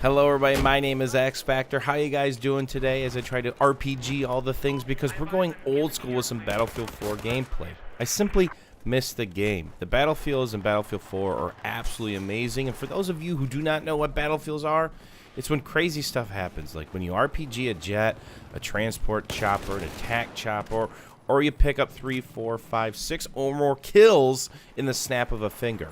Hello everybody, my name is Accipitor. How you guys doing today as I try to RPG all the things, because we're going old school with some Battlefield 4 gameplay. I simply miss the game. The battlefields in Battlefield 4 are absolutely amazing, and for those of you who do not know what battlefields are, it's when crazy stuff happens, like when you RPG a jet, a transport chopper, an attack chopper, or you pick up 3, 4, 5, 6 or more kills in the snap of a finger.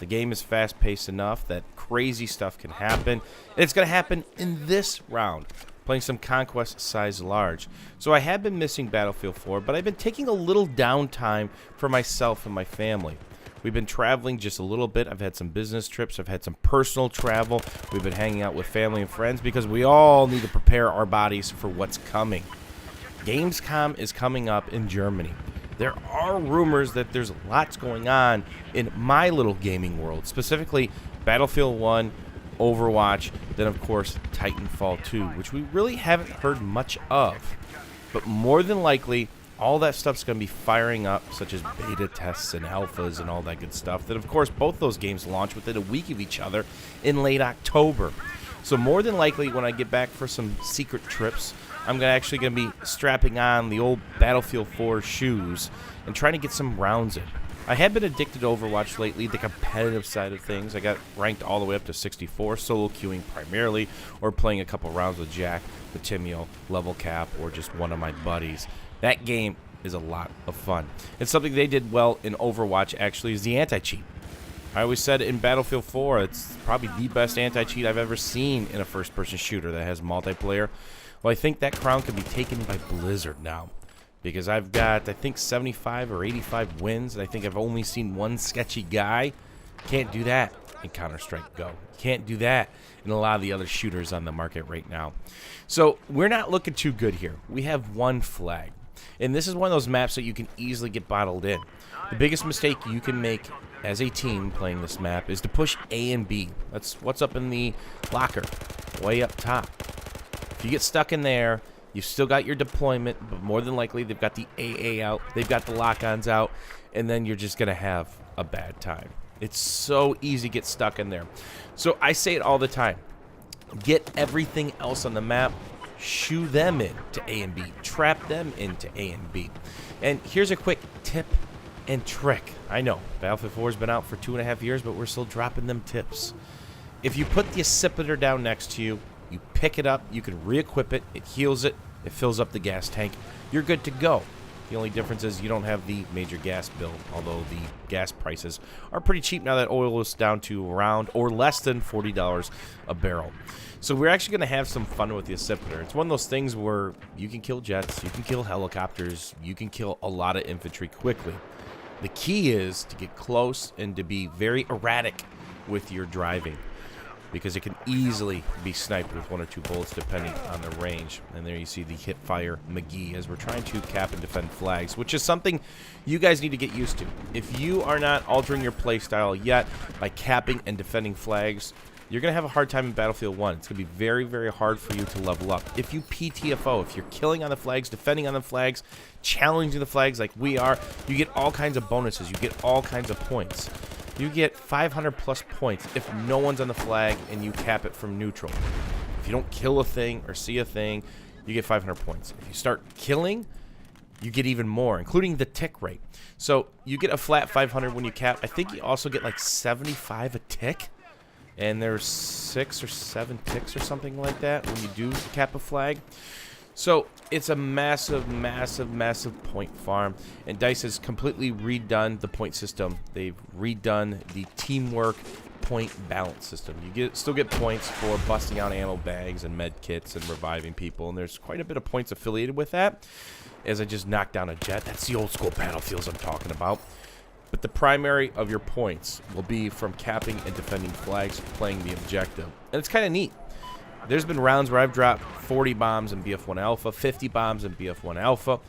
The game is fast-paced enough that crazy stuff can happen, and it's going to happen in this round, playing some Conquest size large. So I have been missing Battlefield 4, but I've been taking a little downtime for myself and my family. We've been traveling just a little bit. I've had some business trips. I've had some personal travel. We've been hanging out with family and friends because we all need to prepare our bodies for what's coming. Gamescom is coming up in Germany. There are rumors that there's lots going on in my little gaming world, specifically Battlefield 1, Overwatch, then of course Titanfall 2, which we really haven't heard much of. But more than likely, all that stuff's going to be firing up, such as beta tests and alphas and all that good stuff. That of course both those games launch within a week of each other in late October. So more than likely, when I get back for some secret trips, I'm actually going to be strapping on the old Battlefield 4 shoes and trying to get some rounds in. I have been addicted to Overwatch lately, the competitive side of things. I got ranked all the way up to 64, solo queuing primarily, or playing a couple rounds with Jack, Batimio, Level Cap, or just one of my buddies. That game is a lot of fun. And something they did well in Overwatch actually is the anti-cheat. I always said in Battlefield 4, it's probably the best anti-cheat I've ever seen in a first-person shooter that has multiplayer. Well, I think that crown could be taken by Blizzard now, because I've got, I think, 75 or 85 wins, and I think I've only seen one sketchy guy. Can't do that in Counter-Strike Go. Can't do that in a lot of the other shooters on the market right now. So we're not looking too good here. We have one flag, and this is one of those maps that you can easily get bottled in. The biggest mistake you can make as a team playing this map is to push A and B. That's what's up in the locker, way up top. If you get stuck in there, you've still got your deployment, but more than likely they've got the AA out, they've got the lock-ons out, and then you're just going to have a bad time. It's so easy to get stuck in there. So I say it all the time. Get everything else on the map, shoo them in to A and B, trap them into A and B. And here's a quick tip and trick. I know, Battlefield 4 has been out for 2.5 years, but we're still dropping them tips. If you put the Accipitor down next to you, you pick it up, you can re-equip it, it heals it, it fills up the gas tank, you're good to go. The only difference is you don't have the major gas bill, although the gas prices are pretty cheap now that oil is down to around or less than $40 a barrel. So we're actually going to have some fun with the Accipitor. It's one of those things where you can kill jets, you can kill helicopters, you can kill a lot of infantry quickly. The key is to get close and to be very erratic with your driving, because it can easily be sniped with 1 or 2 bullets depending on the range. And there you see the hip fire McGee as we're trying to cap and defend flags, which is something you guys need to get used to. If you are not altering your playstyle yet by capping and defending flags, you're going to have a hard time in Battlefield 1. It's going to be very, very hard for you to level up. If you PTFO, if you're killing on the flags, defending on the flags, challenging the flags like we are, you get all kinds of bonuses. You get all kinds of points. You get 500 plus points if no one's on the flag and you cap it from neutral. If you don't kill a thing or see a thing, you get 500 points. If you start killing, you get even more, including the tick rate. So you get a flat 500 when you cap. I think you also get like 75 a tick, and there's 6 or 7 ticks or something like that when you do cap a flag. So it's a massive, massive, massive point farm, and DICE has completely redone the point system. They've redone the teamwork point balance system. You still get points for busting out ammo bags and med kits and reviving people, and there's quite a bit of points affiliated with that. As I just knocked down a jet, that's the old school battlefields I'm talking about. But the primary of your points will be from capping and defending flags, playing the objective, and it's kind of neat. There's been rounds where I've dropped 40 bombs in BF1 Alpha, 50 bombs in BF1 Alpha,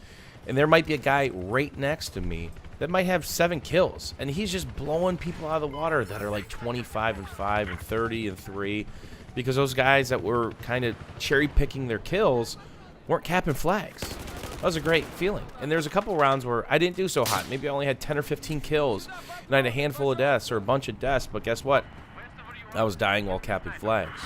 and there might be a guy right next to me that might have 7 kills, and he's just blowing people out of the water that are like 25 and 5 and 30 and 3, because those guys that were kind of cherry picking their kills weren't capping flags. That was a great feeling. And there's a couple rounds where I didn't do so hot. Maybe I only had 10 or 15 kills, and I had a handful of deaths or a bunch of deaths, but guess what? I was dying while capping flags.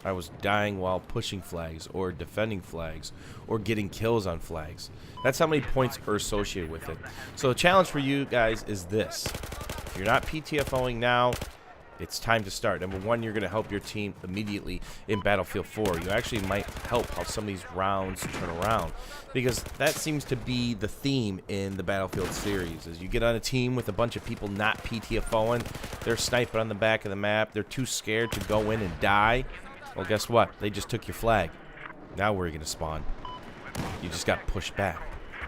I was dying while pushing flags or defending flags or getting kills on flags. That's how many points are associated with it. So the challenge for you guys is this. If you're not PTFOing now, it's time to start. Number one, you're going to help your team immediately in Battlefield 4. You actually might help how some of these rounds turn around, because that seems to be the theme in the Battlefield series. As you get on a team with a bunch of people not PTFOing, they're sniping on the back of the map, they're too scared to go in and die. Well, guess what? They just took your flag. Now where are you going to spawn? You just got pushed back.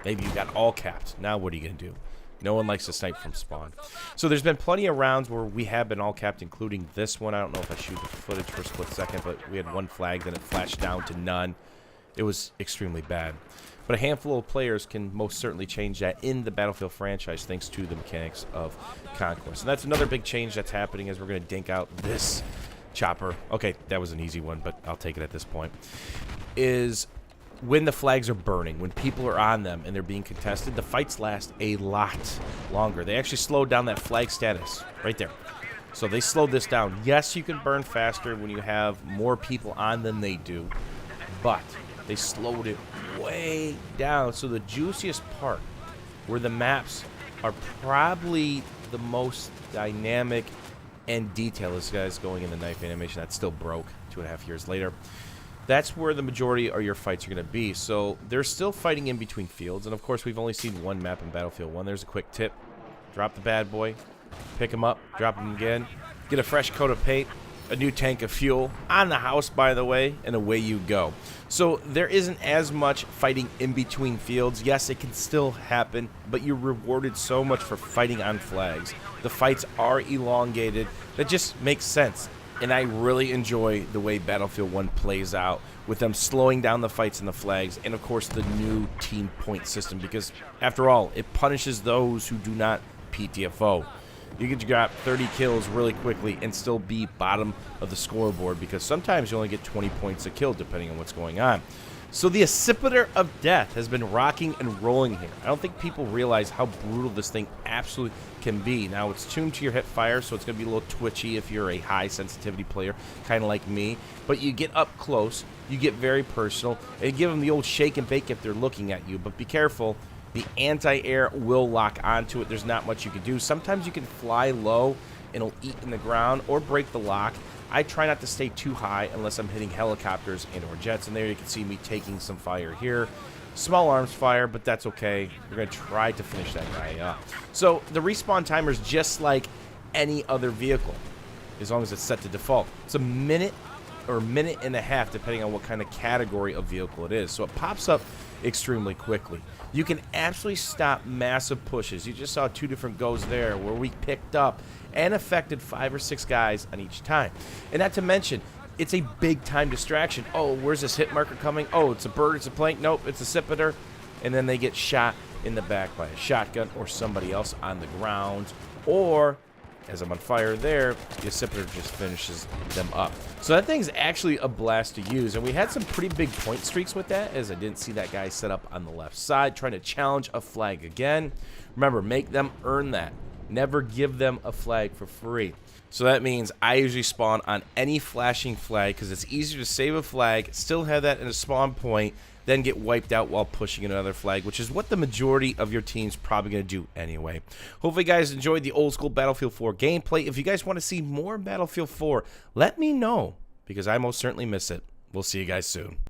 Maybe you got all capped. Now what are you going to do? No one likes to snipe from spawn. So there's been plenty of rounds where we have been all capped, including this one. I don't know if I shoot the footage for a split second, but we had one flag, then it flashed down to none. It was extremely bad. But a handful of players can most certainly change that in the Battlefield franchise, thanks to the mechanics of Conquest. And that's another big change that's happening as we're going to dink out this chopper. Okay, that was an easy one, but I'll take it at this point. Is when the flags are burning, when people are on them and they're being contested, the fights last a lot longer. They actually slowed down that flag status right there. So they slowed this down. Yes, you can burn faster when you have more people on than they do, but they slowed it way down. So the juiciest part, where the maps are probably the most dynamic and detailed, this guy's going in the knife animation that still broke 2.5 years later. That's where the majority of your fights are going to be. So they're still fighting in between fields. And, of course, we've only seen one map in Battlefield 1. There's a quick tip. Drop the bad boy. Pick him up. Drop him again. Get a fresh coat of paint. A new tank of fuel. On the house, by the way. And away you go. So there isn't as much fighting in between fields. Yes, it can still happen. But you're rewarded so much for fighting on flags. The fights are elongated. That just makes sense. And I really enjoy the way Battlefield 1 plays out, with them slowing down the fights and the flags, and of course the new team point system, because after all, it punishes those who do not PTFO. You can grab 30 kills really quickly and still be bottom of the scoreboard, because sometimes you only get 20 points a kill depending on what's going on. So the Accipitor of Death has been rocking and rolling here. I don't think people realize how brutal this thing absolutely can be. Now, it's tuned to your hip fire, so it's going to be a little twitchy if you're a high sensitivity player, kind of like me. But you get up close, you get very personal, and give them the old shake and bake if they're looking at you. But be careful, the anti-air will lock onto it. There's not much you can do. Sometimes you can fly low and it'll eat in the ground or break the lock. I try not to stay too high unless I'm hitting helicopters and or jets. And there you can see me taking some fire here. Small arms fire, but that's okay. We're going to try to finish that guy up. So the respawn timer is just like any other vehicle, as long as it's set to default. It's a minute or a minute and a half, depending on what kind of category of vehicle it is. So it pops up extremely quickly. You can absolutely stop massive pushes. You just saw 2 different goes there where we picked up and affected 5 or 6 guys on each time. And not to mention, it's a big time distraction. Oh, where's this hit marker coming? Oh, it's a bird, it's a plane. Nope, it's a Accipitor. And then they get shot in the back by a shotgun or somebody else on the ground. Or, as I'm on fire there, the Accipitor just finishes them up. So that thing's actually a blast to use. And we had some pretty big point streaks with that, as I didn't see that guy set up on the left side, trying to challenge a flag again. Remember, make them earn that. Never give them a flag for free. So that means I usually spawn on any flashing flag, because it's easier to save a flag, still have that in a spawn point, then get wiped out while pushing another flag, which is what the majority of your team's probably going to do anyway. Hopefully you guys enjoyed the old school Battlefield 4 gameplay. If you guys want to see more Battlefield 4, let me know, because I most certainly miss it. We'll see you guys soon.